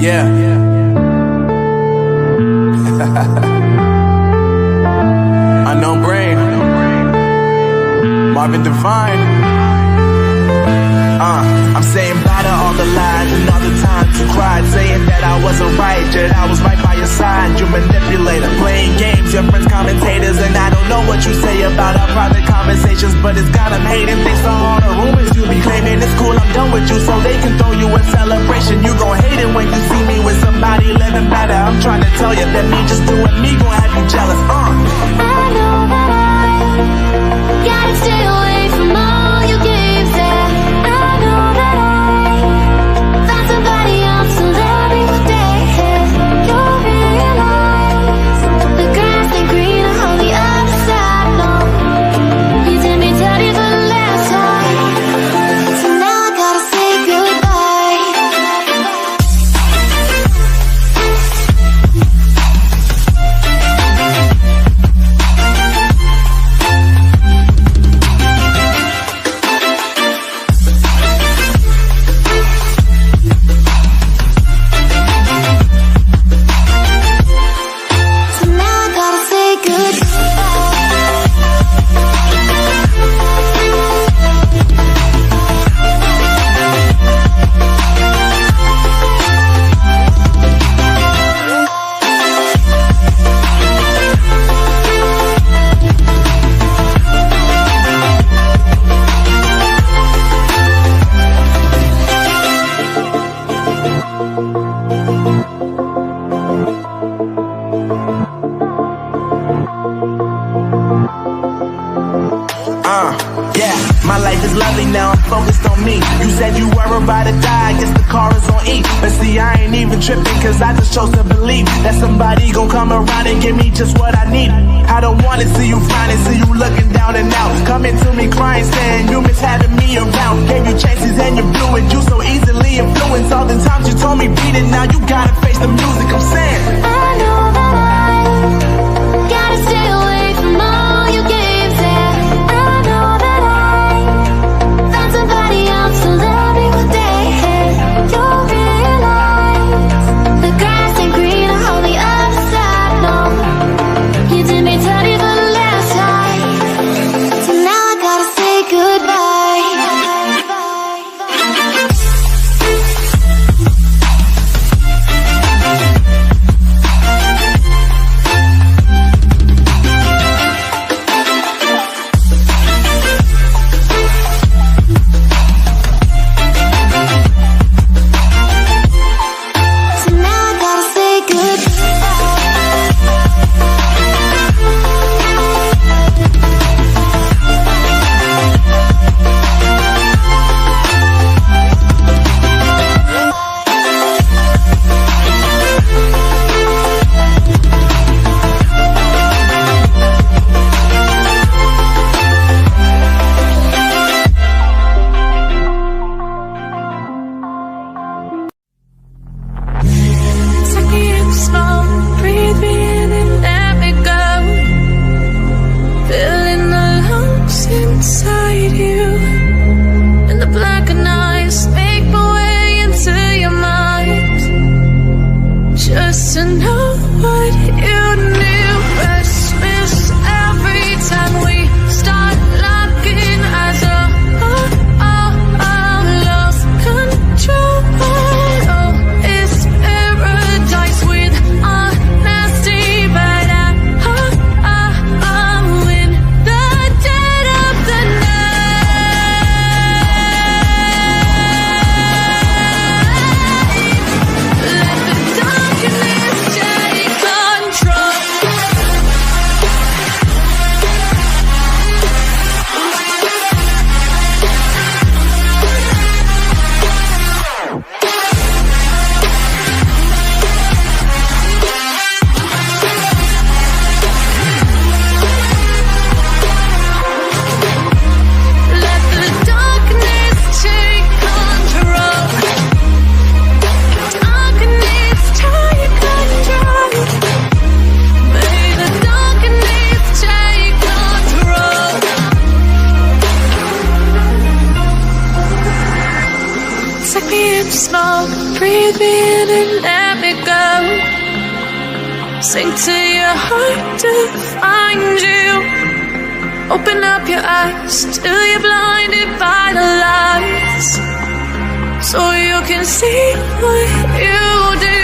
Yeah. Unknown Brain, Marvin Divine. I'm saying bye to all the lies and all the times you cried, saying that I wasn't right, yet I was right by your side. You manipulator, playing games, your friends commentators, and I don't know what you say about our private conversations, but it's got them hating. Thanks to all the rumors you be claiming. It's cool, I'm done with you, so they can throw you a celebration. You gon' hate it when you see me with somebody living better. I'm trying to tell you that me just doing me gon' have you jealous. I know that I gotta stay away from all your games, yeah. I know that I found somebody else, so every day you'll realize the grass ain't greener on the other side, no. You did me dirty for the last time, so now I gotta say goodbye. So now I gotta say Yeah, my life is lovely now, I'm focused on me. You said you were about to die, I guess the car is on E. But see, I ain't even tripping, cause I just chose to believe that somebody gon' come around and give me just what I need. I don't wanna see you finding, see you looking down and out, coming to me crying, saying you miss having me around. Gave you chances and you blew it, you so easily influenced. All the times you told me beat it, now you gotta face the music. I'm saying I know that I gotta stay away from all your games, yeah. I know that I found somebody else to love me one day. You'll realize the grass ain't greener on the other side, no. You did me dirty for the last time, so now I gotta say goodbye. Breathe me in and let me go. Sink to your heart to find you. Open up your eyes till you're blinded by the lights, so you can see what you do.